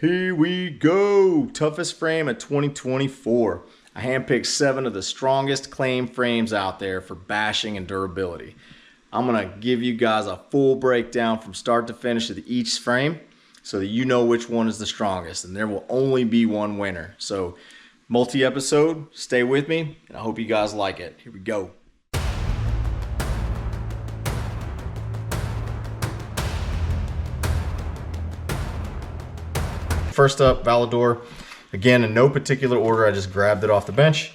Here we go. Toughest frame of 2024. I handpicked 7 of the strongest claim frames out there for bashing and durability. I'm going to give you guys a full breakdown from start to finish of each frame so that you know which one is the strongest, and there will only be one winner. So multi-episode, stay with me, and I hope you guys like it. Here we go. First up, Volador. Again, in no particular order, I just grabbed it off the bench.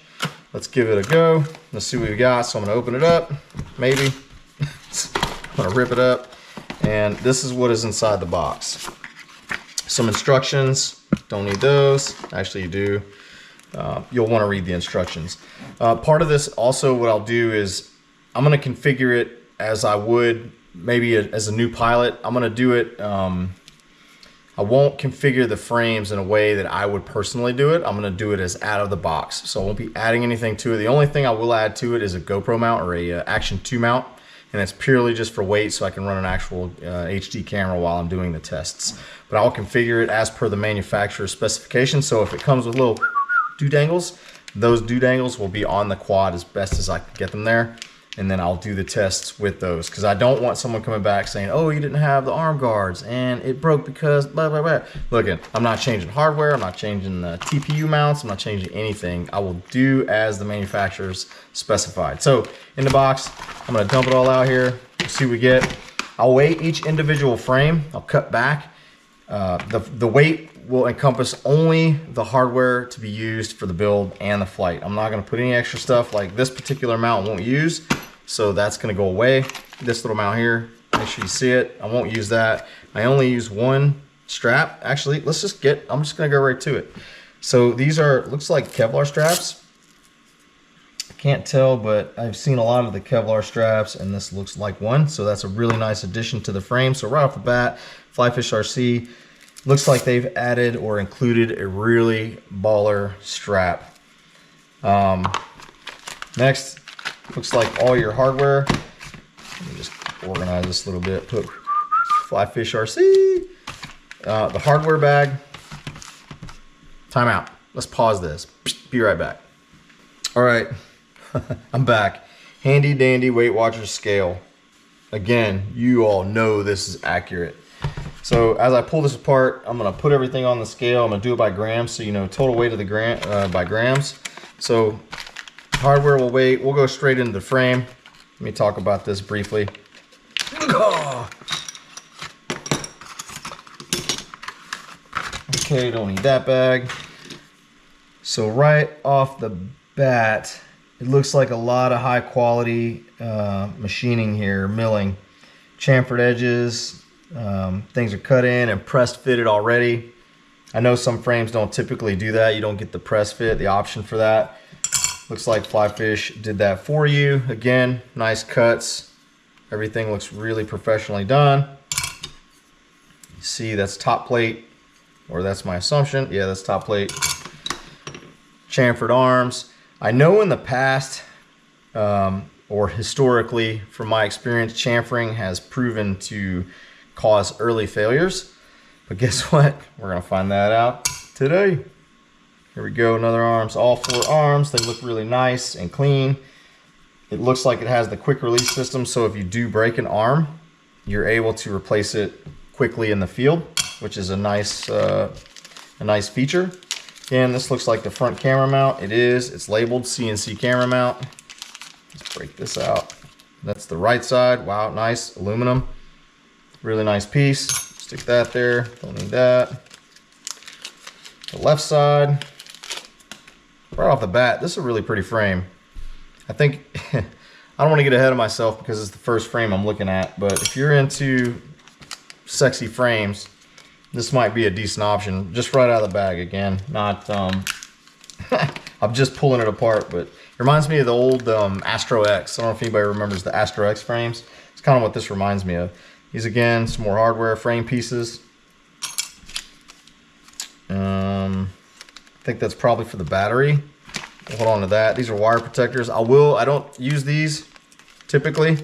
Let's give it a go. Let's see what we got. So I'm gonna open it up, maybe. I'm gonna rip it up. And this is what is inside the box. Some instructions, don't need those. Actually you do. You'll wanna read the instructions. Part of this also, what I'll do is, I'm gonna configure it as I would maybe as a new pilot. I'm gonna do it, I won't configure the frames in a way that I would personally do it. I'm gonna do it as out of the box. So I won't be adding anything to it. The only thing I will add to it is a GoPro mount or a Action 2 mount. And it's purely just for weight so I can run an actual HD camera while I'm doing the tests. But I'll configure it as per the manufacturer's specifications. So if it comes with little doodangles, those doodangles will be on the quad as best as I can get them there. And then I'll do the tests with those, because I don't want someone coming back saying, oh, you didn't have the arm guards and it broke because blah, blah, blah. Look, I'm not changing hardware. I'm not changing the TPU mounts. I'm not changing anything. I will do as the manufacturer's specified. So in the box, I'm going to dump it all out here. See what we get. I'll weigh each individual frame. I'll cut back. The weight will encompass only the hardware to be used for the build and the flight. I'm not going to put any extra stuff like this particular mount won't use. So that's going to go away. This little mount here, make sure you see it. I won't use that. I only use one strap. Actually, I'm just going to go right to it. So these are, looks like Kevlar straps. I can't tell, but I've seen a lot of the Kevlar straps and this looks like one. So that's a really nice addition to the frame. So right off the bat, FlyFishRC, looks like they've added or included a really baller strap. Next, looks like all your hardware. Let me just organize this a little bit. Put FlyFishRC. The hardware bag. Time out. Let's pause this. Be right back. All right, I'm back. Handy dandy Weight Watchers scale. Again, you all know this is accurate. So as I pull this apart, I'm gonna put everything on the scale. I'm gonna do it by grams, so you know total weight of the by grams. So hardware will weigh. We'll go straight into the frame. Let me talk about this briefly. Okay, don't need that bag. So right off the bat, it looks like a lot of high quality machining here, milling. Chamfered edges. Things are cut in and pressed fitted already. I know some frames don't typically do that. You don't get the press fit, the option for that. Looks like FlyFish did that for you. Again, nice cuts. Everything looks really professionally done. You see, that's top plate, or that's my assumption. Yeah, that's top plate. Chamfered arms. I know in the past, or historically, from my experience, chamfering has proven to cause early failures. But guess what? We're gonna find that out today. Here we go, another arms, all 4 arms. They look really nice and clean. It looks like it has the quick release system, so if you do break an arm, you're able to replace it quickly in the field, which is a nice feature. Again, this looks like the front camera mount. It is, it's labeled CNC camera mount. Let's break this out. That's the right side. Wow, nice, aluminum. Really nice piece. Stick that there, don't need that. The left side. Right off the bat, this is a really pretty frame. I think, I don't want to get ahead of myself because it's the first frame I'm looking at, but if you're into sexy frames, this might be a decent option. Just right out of the bag again. Not, I'm just pulling it apart, but it reminds me of the old Astro X. I don't know if anybody remembers the Astro X frames. It's kind of what this reminds me of. These again, some more hardware frame pieces. I think that's probably for the battery. We'll hold on to that. These are wire protectors. I don't use these typically,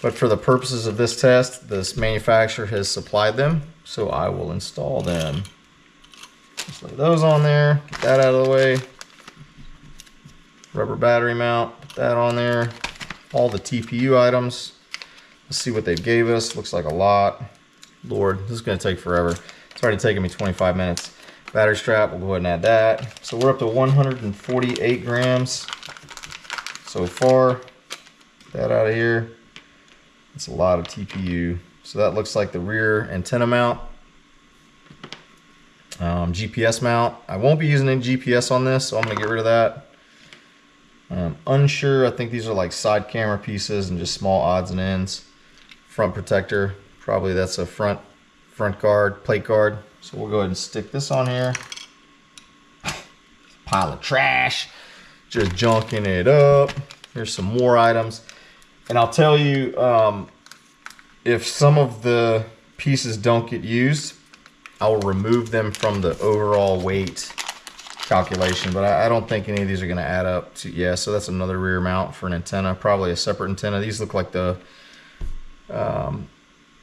but for the purposes of this test, this manufacturer has supplied them, so I will install them. Just lay those on there, get that out of the way. Rubber battery mount, put that on there. All the TPU items. Let's see what they gave us. Looks like a lot. Lord, this is gonna take forever. It's already taken me 25 minutes. Battery strap, we'll go ahead and add that. So we're up to 148 grams so far. Get that out of here. That's a lot of TPU. So that looks like the rear antenna mount. GPS mount. I won't be using any GPS on this, so I'm gonna get rid of that. Unsure, I think these are like side camera pieces and just small odds and ends. Front protector, probably that's a front guard, plate guard. So we'll go ahead and stick this on here. Pile of trash, just junking it up. Here's some more items. And I'll tell you, if some of the pieces don't get used, I will remove them from the overall weight calculation, but I don't think any of these are gonna add up to, yeah, so that's another rear mount for an antenna, probably a separate antenna. These look like the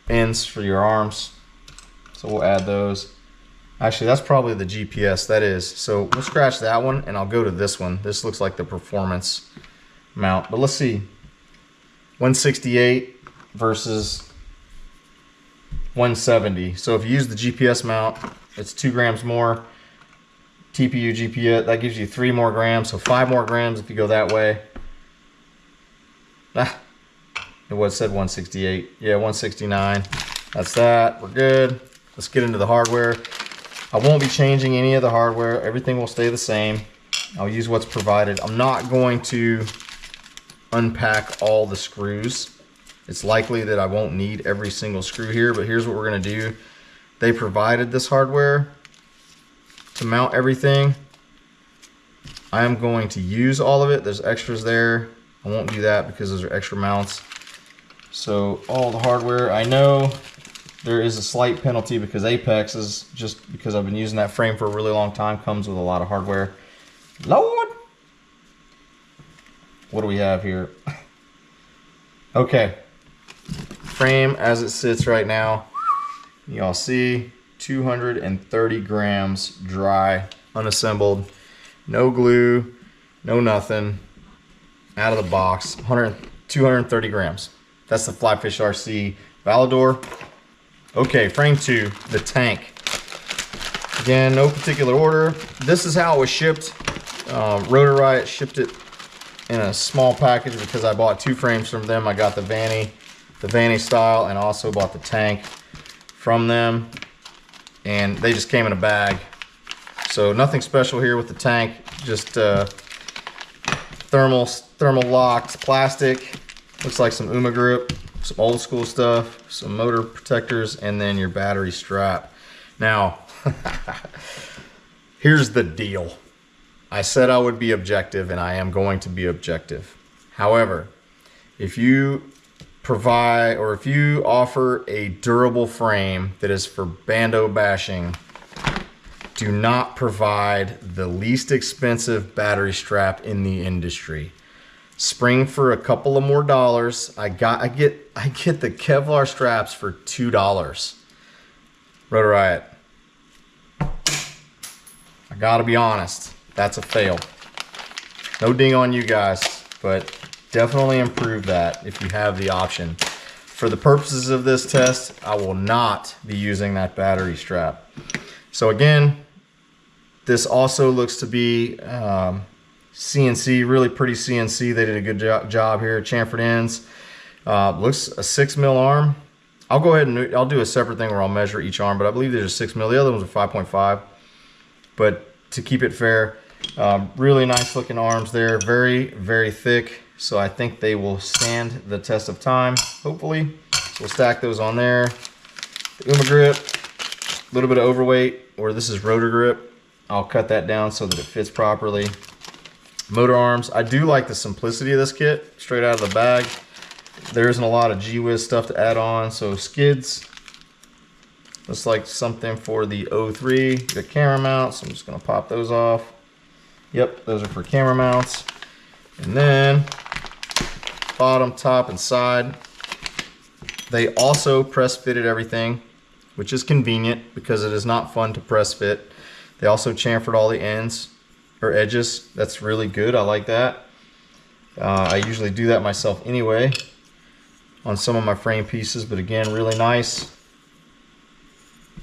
ends for your arms. So we'll add those. Actually, that's probably the GPS, that is. So we'll scratch that one and I'll go to this one. This looks like the performance mount, but let's see. 168 versus 170. So if you use the GPS mount, it's 2 grams more. TPU, GPS, that gives you 3 more grams, so 5 more grams if you go that way. It was said 168. Yeah, 169. That's that. We're good. Let's get into the hardware. I won't be changing any of the hardware. Everything will stay the same. I'll use what's provided. I'm not going to unpack all the screws. It's likely that I won't need every single screw here, but here's what we're gonna do. They provided this hardware to mount everything. I am going to use all of it. There's extras there. I won't do that because those are extra mounts. So all the hardware, I know there is a slight penalty because Apex is, just because I've been using that frame for a really long time, comes with a lot of hardware. Lord! What do we have here? Okay. Frame as it sits right now. Y'all see 230 grams dry, unassembled, no glue, no nothing, out of the box. 230 grams. That's the FlyFishRC Volador. Okay, frame 2, the tank. Again, no particular order. This is how it was shipped. Rotor Riot shipped it in a small package because I bought 2 frames from them. I got the Vannystyle, and also bought the tank from them. And they just came in a bag. So nothing special here with the tank, just thermal locked plastic. Looks like some Ummagawd, some old school stuff, some motor protectors, and then your battery strap. Now, here's the deal. I said I would be objective, and I am going to be objective. However, if you provide, or if you offer a durable frame that is for bando bashing, do not provide the least expensive battery strap in the industry. Spring for a couple of more dollars. I get the Kevlar straps for $2. Rotor Riot. I gotta be honest, that's a fail. No ding on you guys, but definitely improve that if you have the option. For the purposes of this test, I will not be using that battery strap. So again, this also looks to be CNC, really pretty CNC. They did a good job here. Chamfered ends. Looks a 6mm arm. I'll go ahead and I'll do a separate thing where I'll measure each arm, but I believe there's a 6mm. The other ones are 5.5. But to keep it fair, really nice looking arms there. Very, very thick. So I think they will stand the test of time, hopefully. So we'll stack those on there. The Ummagawd, a little bit of overweight, or this is rotor grip. I'll cut that down so that it fits properly. Motor arms. I do like the simplicity of this kit, straight out of the bag. There isn't a lot of gee-whiz stuff to add on. So skids. Looks like something for the O3. The camera mounts. I'm just going to pop those off. Yep, those are for camera mounts. And then bottom, top, and side. They also press fitted everything, which is convenient because it is not fun to press fit. They also chamfered all the ends or edges. That's really good. I like that. I usually do that myself anyway on some of my frame pieces, but again, really nice.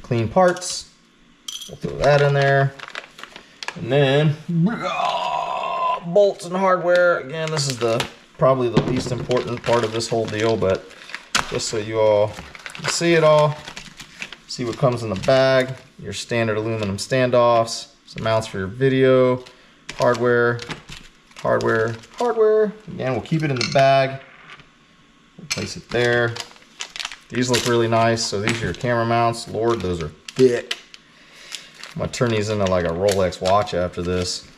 Clean parts. We'll throw that in there. And then bolts and hardware. Again, this is probably the least important part of this whole deal, but just so you all can see it all, see what comes in the bag. Your standard aluminum standoffs, some mounts for your video, hardware, hardware, hardware. Again, we'll keep it in the bag. We'll place it there. These look really nice. So these are your camera mounts. Lord, those are thick. I'm gonna turn these into like a Rolex watch after this.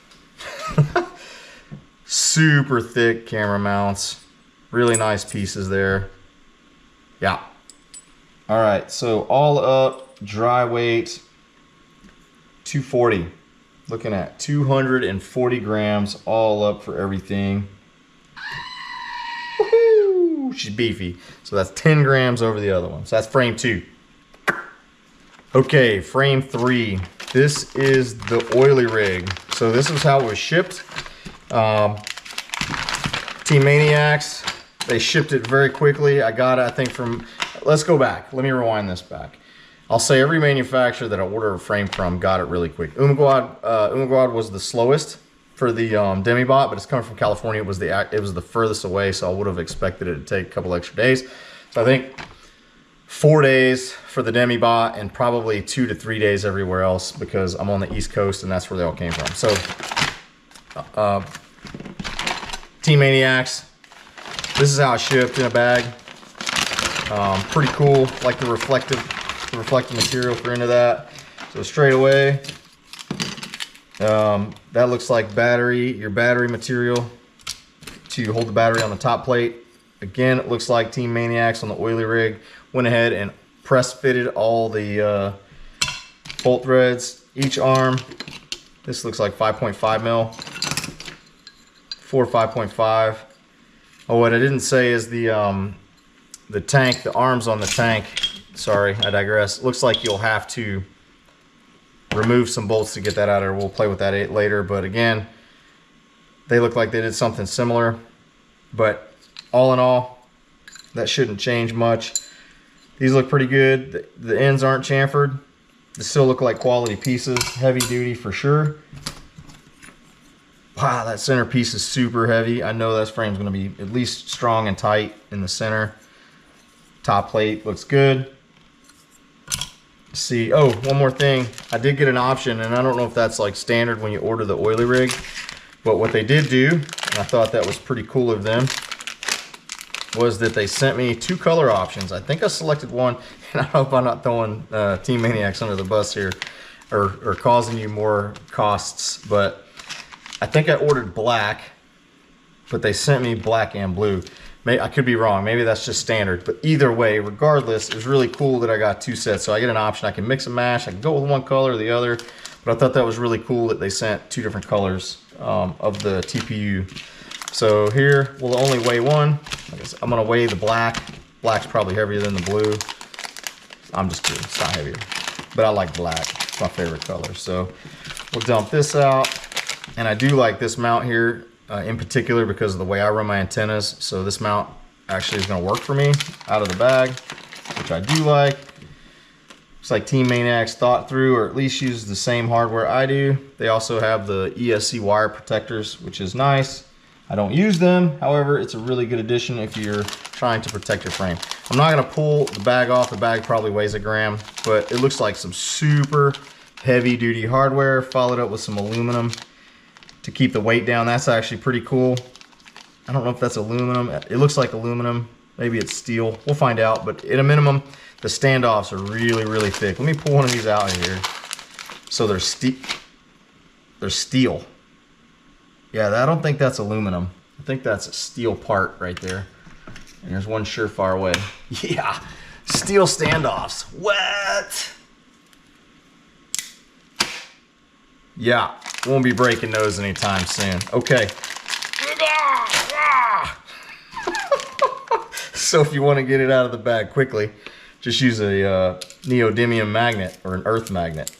Super thick camera mounts. Really nice pieces there. Yeah. All right, so all up, dry weight, 240. Looking at 240 grams all up for everything. Woohoo! She's beefy. So that's 10 grams over the other one. So that's frame 2. Okay, frame 3. This is the oily rig. So this is how it was shipped. Team Maniacs, they shipped it very quickly. I got it, I think, from, let's go back. Let me rewind this back. I'll say every manufacturer that I ordered a frame from got it really quick. Ummagawd was the slowest for the Demibot, but it's coming from California. It was the furthest away, so I would have expected it to take a couple extra days. So I think 4 days for the Demibot and probably 2 to 3 days everywhere else because I'm on the East Coast and that's where they all came from. So Team Maniacs, this is how it's shipped in a bag. Pretty cool, like the reflective material for into that. So straight away, that looks like your battery material to hold the battery on the top plate. Again, it looks like Team Maniacs on the oily rig went ahead and press fitted all the bolt threads. Each arm, this looks like 5.5 mil, 5.5. Oh, what I didn't say is the tank, the arms on the tank. Sorry, I digress. Looks like you'll have to remove some bolts to get that out of there. We'll play with that later, but again, they look like they did something similar. But all in all, that shouldn't change much. These look pretty good. The ends aren't chamfered. They still look like quality pieces. Heavy duty for sure. Wow, that center piece is super heavy. I know this frame's gonna be at least strong and tight in the center. Top plate looks good. See, oh, one more thing. I did get an option, and I don't know if that's like standard when you order the oily rig, but what they did do, and I thought that was pretty cool of them, was that they sent me 2 color options. I think I selected one, and I hope I'm not throwing Team Maniacs under the bus here or causing you more costs, but I think I ordered black, but they sent me black and blue. I could be wrong, maybe that's just standard, but either way, regardless, it's really cool that I got 2 sets. So I get an option, I can mix and match, I can go with one color or the other, but I thought that was really cool that they sent 2 different colors of the TPU. So here, we'll only weigh one. I'm gonna weigh the black. Black's probably heavier than the blue. I'm just kidding, it's not heavier, but I like black, it's my favorite color. So we'll dump this out, and I do like this mount here, in particular because of the way I run my antennas. So this mount actually is going to work for me out of the bag, which I do like. Looks like Team Maniacs thought through, or at least used the same hardware I do. They also have the ESC wire protectors, which is nice. I don't use them. However, it's a really good addition if you're trying to protect your frame. I'm not going to pull the bag off. The bag probably weighs a gram, but it looks like some super heavy duty hardware followed up with some aluminum to keep the weight down. That's actually pretty cool. I don't know if that's aluminum. It looks like aluminum. Maybe it's steel. We'll find out. But at a minimum, the standoffs are really, really thick. Let me pull one of these out here. So they're steel. Yeah, I don't think that's aluminum. I think that's a steel part right there. And there's one surefire way. Yeah, steel standoffs. What? Yeah, won't be breaking those anytime soon. Okay. So if you want to get it out of the bag quickly, just use a neodymium magnet or an earth magnet.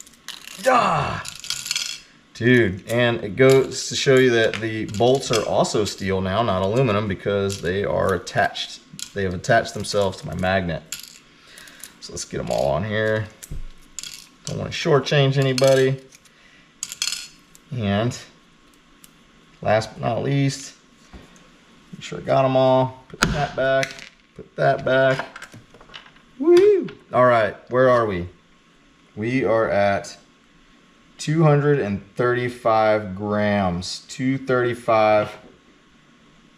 Dude, and it goes to show you that the bolts are also steel now, not aluminum, because they are attached. They have attached themselves to my magnet. So let's get them all on here. Don't want to shortchange anybody. And last but not least, make sure I got them all. Put that back, put that back. Woo! All right, where are we? We are at 235 grams, 235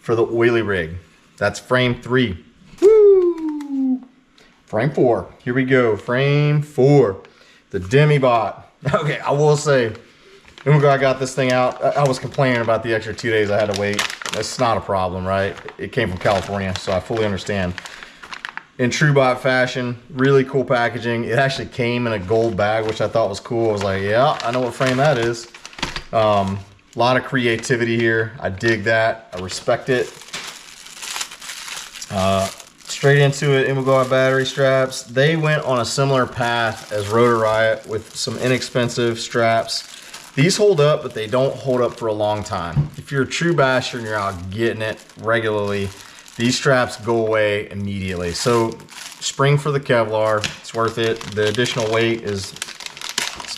for the oily rig. That's frame 3. Woo! Frame 4. Here we go. Frame 4. The Demibot. Okay, I will say, Ummagawd, I got this thing out. I was complaining about the extra 2 days I had to wait. That's not a problem, right? It came from California, so I fully understand. In true bot fashion, really cool packaging. It actually came in a gold bag, which I thought was cool. I was like, yeah, I know what frame that is. A lot of creativity here. I dig that. I respect it. Straight into it, Ummagawd battery straps. They went on a similar path as Rotor Riot with some inexpensive straps. These hold up, but they don't hold up for a long time. If you're a true basher and you're out getting it regularly, these straps go away immediately. So spring for the Kevlar, it's worth it. The additional weight is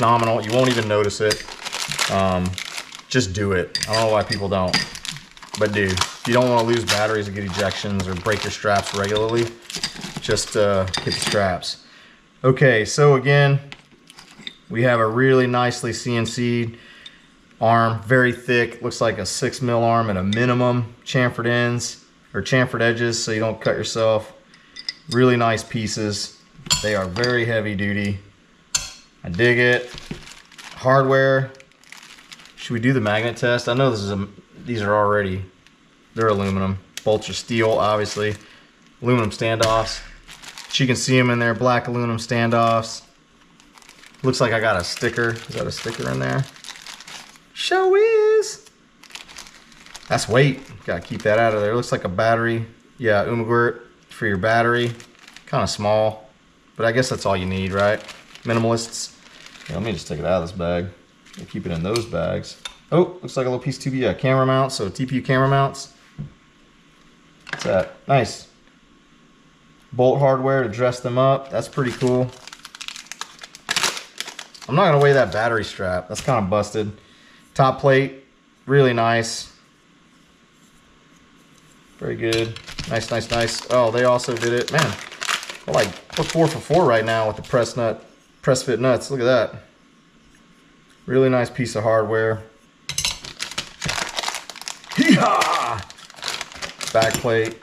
nominal. You won't even notice it. Just do it. I don't know why people don't. But dude, if you don't want to lose batteries or get ejections or break your straps regularly, just hit the straps. Okay, so again, we have a really nicely CNC'd arm, very thick, looks like a 6mm arm at a minimum, chamfered ends. Or chamfered edges so you don't cut yourself. Really nice pieces. They are very heavy duty. I dig it. Hardware. Should we do the magnet test? I know these are already, they're aluminum. Bolts are steel, obviously. Aluminum standoffs. But you can see them in there, black aluminum standoffs. Looks like I got a sticker. Is that a sticker in there? Show is. That's weight. Gotta keep that out of there. It looks like a battery. Yeah, Ummagawd for your battery. Kind of small, but I guess that's all you need, right? Minimalists. Yeah, let me just take it out of this bag. We'll keep it in those bags. Oh, looks like a little piece of TPU. Yeah, camera mounts. So TPU camera mounts. What's that? Nice. Bolt hardware to dress them up. That's pretty cool. I'm not gonna weigh that battery strap. That's kind of busted. Top plate, really nice. Very good. Nice, nice, nice. Oh, they also did it. Man, we're like 4 for 4 right now with the press fit nuts. Look at that. Really nice piece of hardware. Hee-haw! Back plate.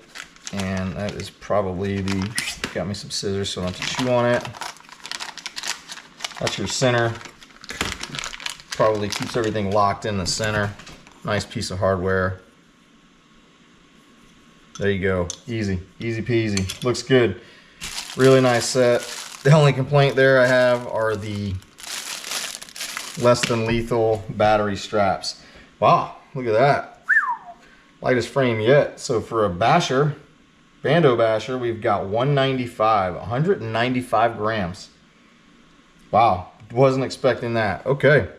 And that is probably the, got me some scissors so I don't have to chew on it. That's your center. Probably keeps everything locked in the center. Nice piece of hardware. There you go. Easy. Easy peasy. Looks good. Really nice set. The only complaint there I have are the less than lethal battery straps. Wow, look at that. Lightest frame yet. So for a basher, Bando basher, we've got 195 grams. Wow, wasn't expecting that. Okay,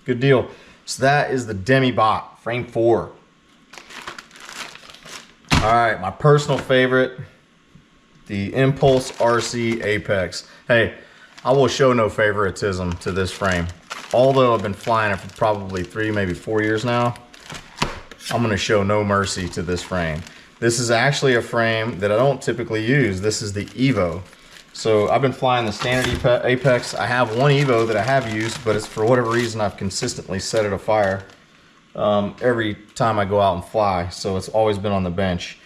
good deal. So that is the Demibot, frame 4. All right, my personal favorite, the ImpulseRC Apex. Hey, I will show no favoritism to this frame. Although I've been flying it for probably 3, maybe 4 years now, I'm gonna show no mercy to this frame. This is actually a frame that I don't typically use. This is the Evo. So I've been flying the standard Apex. I have one Evo that I have used, but it's for whatever reason I've consistently set it afire every time I go out and fly. So it's always been on the bench.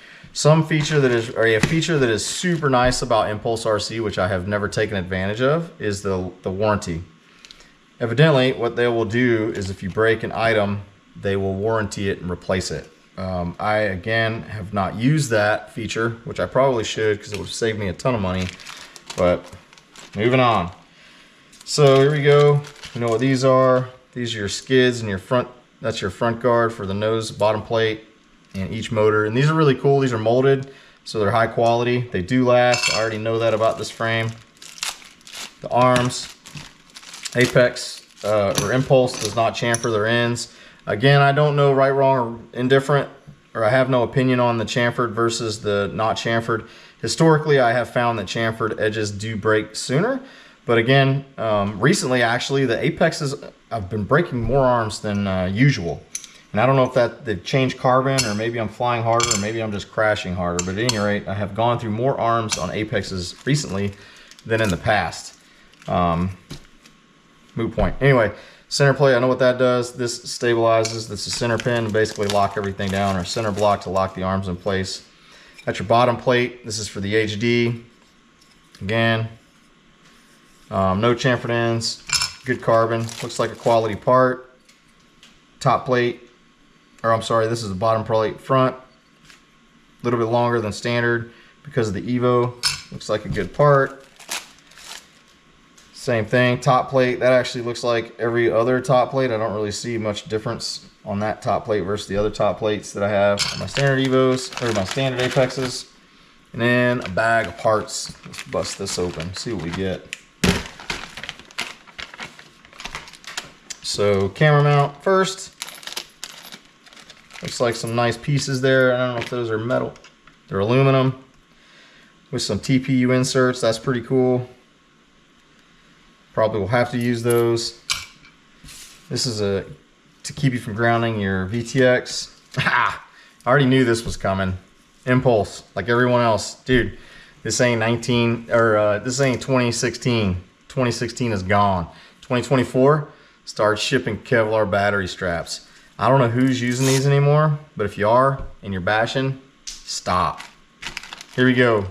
A feature that is super nice about ImpulseRC, which I have never taken advantage of, is the warranty. Evidently, what they will do is if you break an item, they will warranty it and replace it. I, again, have not used that feature, which I probably should because it would have saved me a ton of money. But moving on. So here we go. You know what these are. These are your skids and your front. That's your front guard for the nose, bottom plate, and each motor. And these are really cool. These are molded, so they're high quality. They do last. I already know that about this frame. The arms, Apex or Impulse does not chamfer their ends. Again, I don't know right, wrong, or indifferent, or I have no opinion on the chamfered versus the not chamfered. Historically, I have found that chamfered edges do break sooner. But again, recently, actually, the Apexes, I've been breaking more arms than usual. And I don't know if that they've changed carbon, or maybe I'm flying harder, or maybe I'm just crashing harder. But at any rate, I have gone through more arms on Apexes recently than in the past. Moot point. Anyway, center plate, I know what that does. This stabilizes. This is center pin to basically lock everything down, or center block to lock the arms in place. That's your bottom plate. This is for the HD. Again, no chamfered ends, good carbon. Looks like a quality part. Top plate, or I'm sorry, this is the bottom plate front. A little bit longer than standard because of the Evo. Looks like a good part. Same thing, top plate, that actually looks like every other top plate. I don't really see much difference on that top plate versus the other top plates that I have on my standard Evos, or my standard Apexes. And then a bag of parts. Let's bust this open, see what we get. So camera mount first. Looks like some nice pieces there. I don't know if those are metal. They're aluminum with some TPU inserts. That's pretty cool. Probably will have to use those. This is to keep you from grounding your VTX. I already knew this was coming. Impulse, like everyone else. Dude, this ain't 2016. 2016 is gone. 2024, start shipping Kevlar battery straps. I don't know who's using these anymore, but if you are and you're bashing, stop. Here we go.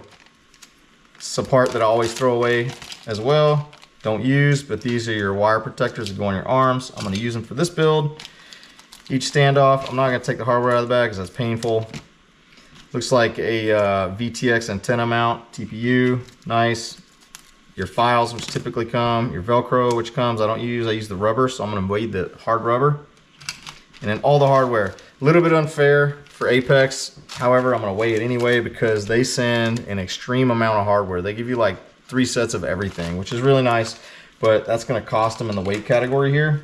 It's a part that I always throw away as well. Don't use, but these are your wire protectors that go on your arms. I'm going to use them for this build. Each standoff. I'm not going to take the hardware out of the bag because that's painful. Looks like a VTX antenna mount, TPU, nice. Your files, which typically come, your Velcro, which comes, I don't use, I use the rubber, so I'm going to weigh the hard rubber. And then all the hardware. A little bit unfair for Apex, however, I'm going to weigh it anyway because they send an extreme amount of hardware. They give you like 3 sets of everything, which is really nice, but that's going to cost them in the weight category here.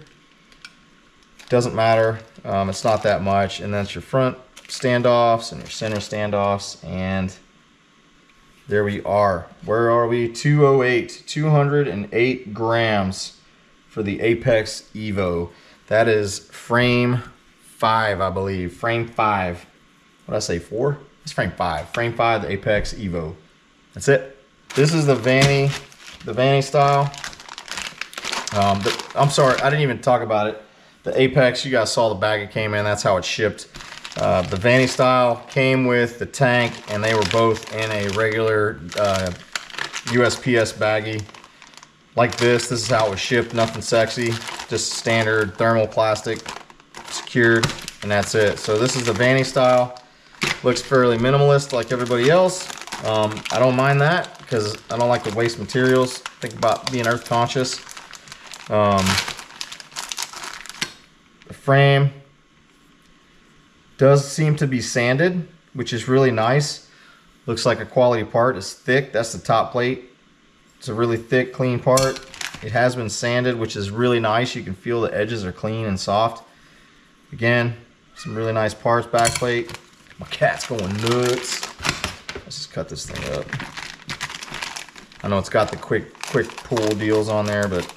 Doesn't matter, it's not that much. And that's your front standoffs and your center standoffs, and there we are. Where are we? 208 grams for the Apex Evo. That is frame 5, I believe. Frame 5. What did I say, 4? It's frame 5. Frame 5, the Apex Evo. That's it. This is the Vannystyle. I'm sorry, I didn't even talk about it. The Apex, you guys saw the bag it came in. That's how it shipped. The Vannystyle came with the tank, and they were both in a regular USPS baggie. Like this is how it was shipped. Nothing sexy, just standard thermal plastic, secured, and that's it. So this is the Vannystyle. Looks fairly minimalist like everybody else. I don't mind that because I don't like to waste materials. Think about being earth conscious. The frame does seem to be sanded, which is really nice. Looks like a quality part. It's thick. That's the top plate. It's a really thick, clean part. It has been sanded, which is really nice. You can feel the edges are clean and soft. Again, some really nice parts. Back plate. My cat's going nuts. Let's just cut this thing up. I know it's got the quick pull deals on there, but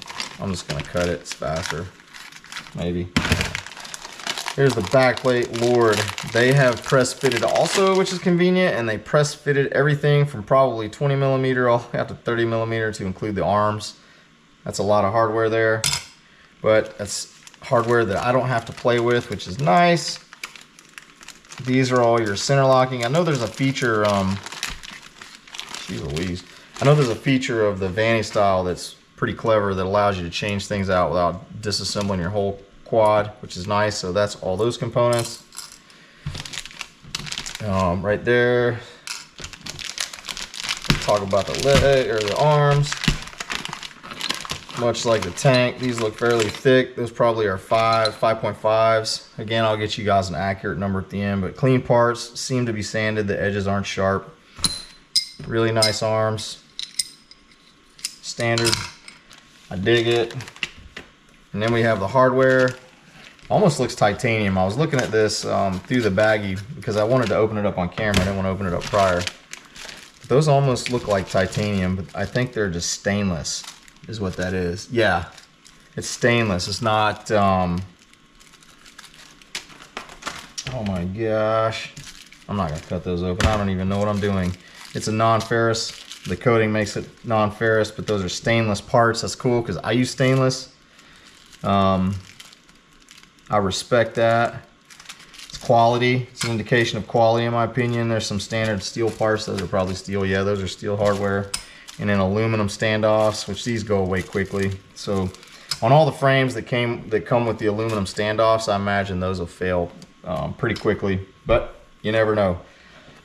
I'm just gonna cut it. It's faster, maybe. Here's the back plate. Lord, they have press fitted also, which is convenient, and they press fitted everything from probably 20 millimeter all the way up to 30 millimeter to include the arms. That's a lot of hardware there, but that's hardware that I don't have to play with, which is nice. These are all your center locking. I know there's a feature, geez Louise. I know there's a feature of the Vannystyle that's pretty clever that allows you to change things out without disassembling your whole quad, which is nice. So that's all those components. Right there. Talk about the leg or the arms. Much like the tank, these look fairly thick. Those probably are 5.5s. Again, I'll get you guys an accurate number at the end, but clean parts, seem to be sanded. The edges aren't sharp. Really nice arms. Standard. I dig it. And then we have the hardware. Almost looks titanium. I was looking at this through the baggie because I wanted to open it up on camera. I didn't want to open it up prior. But those almost look like titanium, but I think they're just stainless is what that is. Yeah, it's stainless. It's not, oh my gosh. I'm not gonna cut those open. I don't even know what I'm doing. It's a non-ferrous. The coating makes it non-ferrous, but those are stainless parts. That's cool because I use stainless. I respect that. It's quality. It's an indication of quality in my opinion. There's some standard steel parts. Those are probably steel. Yeah, those are steel hardware. And then aluminum standoffs, which these go away quickly. So on all the frames that come with the aluminum standoffs, I imagine those will fail pretty quickly, but you never know.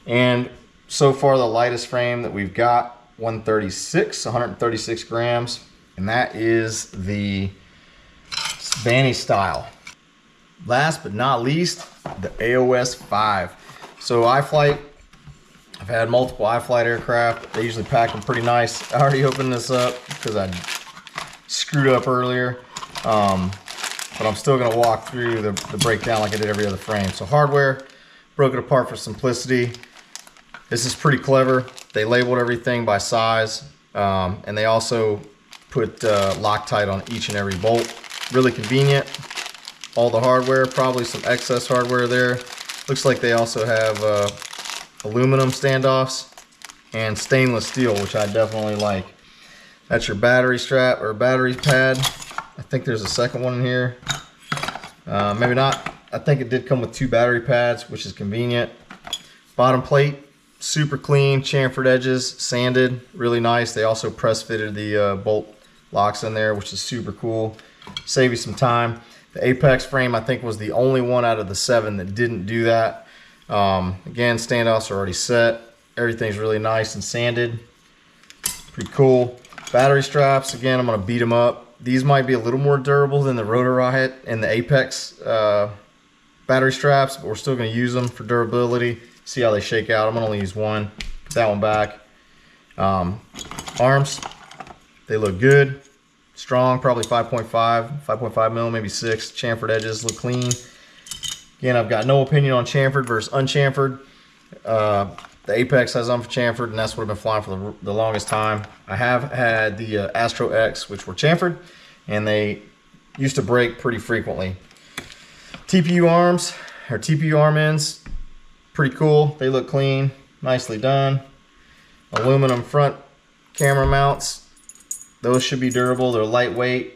And so far the lightest frame that we've got, 136 grams, and that is the Vannystyle. Last but not least, the AOS 5. So iFlight, I've had multiple iFlight aircraft. They usually pack them pretty nice. I already opened this up because I screwed up earlier. But I'm still gonna walk through the breakdown like I did every other frame. So hardware, broke it apart for simplicity. This is pretty clever. They labeled everything by size, and they also put Loctite on each and every bolt. Really convenient. All the hardware, probably some excess hardware there. Looks like they also have aluminum standoffs and stainless steel, which I definitely like. That's your battery strap or battery pad. I think there's a second one in here. Maybe not. I think it did come with 2 battery pads, which is convenient. Bottom plate, super clean, chamfered edges, sanded, really nice. They also press fitted the bolt locks in there, which is super cool. Save you some time. The Apex frame, I think, was the only one out of the 7 that didn't do that. Again, standoffs are already set. Everything's really nice and sanded. Pretty cool. Battery straps, again, I'm going to beat them up. These might be a little more durable than the Rotor Riot and the Apex battery straps, but we're still going to use them for durability. See how they shake out. I'm going to only use one. Put that one back. Arms, they look good. Strong, probably 5.5 mil, maybe 6. Chamfered edges look clean. Again, I've got no opinion on chamfered versus unchamfered. The Apex has unchamfered, and that's what I've been flying for the longest time. I have had the Astro X, which were chamfered, and they used to break pretty frequently. TPU arms, or TPU arm ends, pretty cool. They look clean, nicely done. Aluminum front camera mounts. Those should be durable. They're lightweight.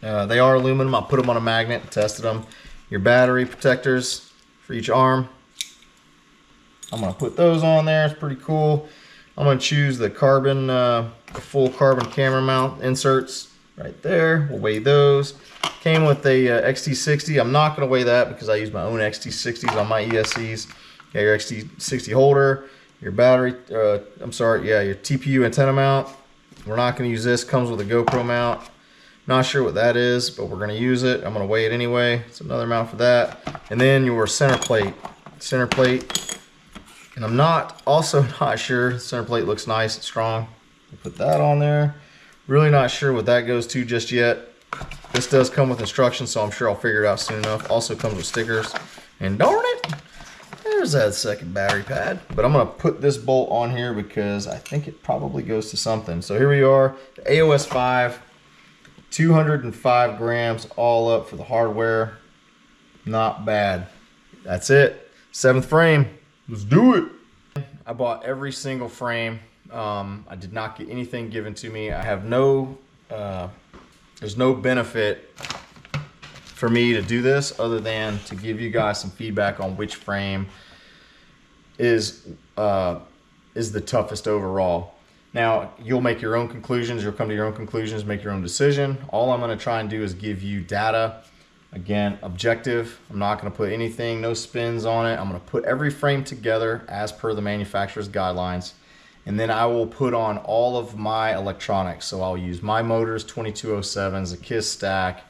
They are aluminum. I put them on a magnet, tested them. Your battery protectors for each arm. I'm going to put those on there. It's pretty cool. I'm going to choose the carbon, the full carbon camera mount inserts right there. We'll weigh those. Came with a XT60. I'm not going to weigh that because I use my own XT60s on my ESCs. Got your XT60 holder, your battery, your TPU antenna mount. We're not going to use this. Comes with a GoPro mount. Not sure what that is, but we're going to use it. I'm going to weigh it anyway. It's another mount for that. And then your center plate. And I'm also not sure. The center plate looks nice and strong. We'll put that on there. Really not sure what that goes to just yet. This does come with instructions, so I'm sure I'll figure it out soon enough. Also comes with stickers. And darn it, there's that second battery pad. But I'm going to put this bolt on here because I think it probably goes to something. So here we are, the AOS 5, 205 grams all up for the hardware. Not bad. That's it. 7th frame. Let's do it. I bought every single frame. I did not get anything given to me. I have no, there's no benefit for me to do this other than to give you guys some feedback on which frame is the toughest overall. Now, you'll make your own conclusions. You'll come to your own conclusions, make your own decision. All I'm going to try and do is give you data. Again, objective. I'm not going to put anything, no spins on it. I'm going to put every frame together as per the manufacturer's guidelines. And then I will put on all of my electronics. So I'll use my motors, 2207s, a KISS stack,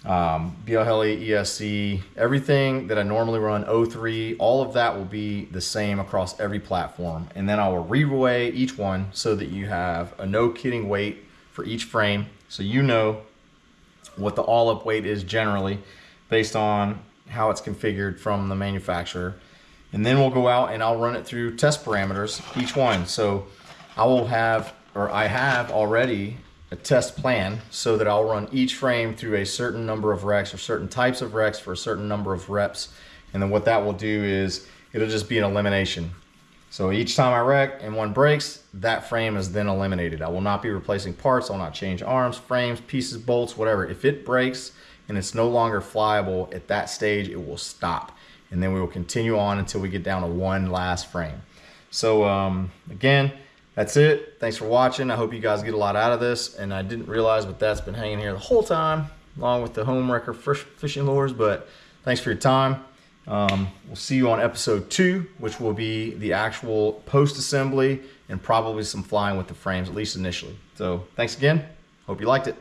BLHeli ESC, everything that I normally run, O3, all of that will be the same across every platform. And then I will reweigh each one so that you have a no kidding weight for each frame. So you know what the all-up weight is generally based on how it's configured from the manufacturer. And then we'll go out and I'll run it through test parameters, each one. So I will have, or I have already, a test plan so that I'll run each frame through a certain number of recs or certain types of recs for a certain number of reps. And then what that will do is it'll just be an elimination. So each time I wreck and one breaks, that frame is then eliminated. I will not be replacing parts. I'll not change arms, frames, pieces, bolts, whatever. If it breaks and it's no longer flyable at that stage, it will stop. And then we will continue on until we get down to one last frame. So again, that's it. Thanks for watching. I hope you guys get a lot out of this. And I didn't realize, but that's been hanging here the whole time, along with the home wrecker fishing lures. But thanks for your time. We'll see you on episode 2, which will be the actual post-assembly and probably some flying with the frames, at least initially. So thanks again. Hope you liked it.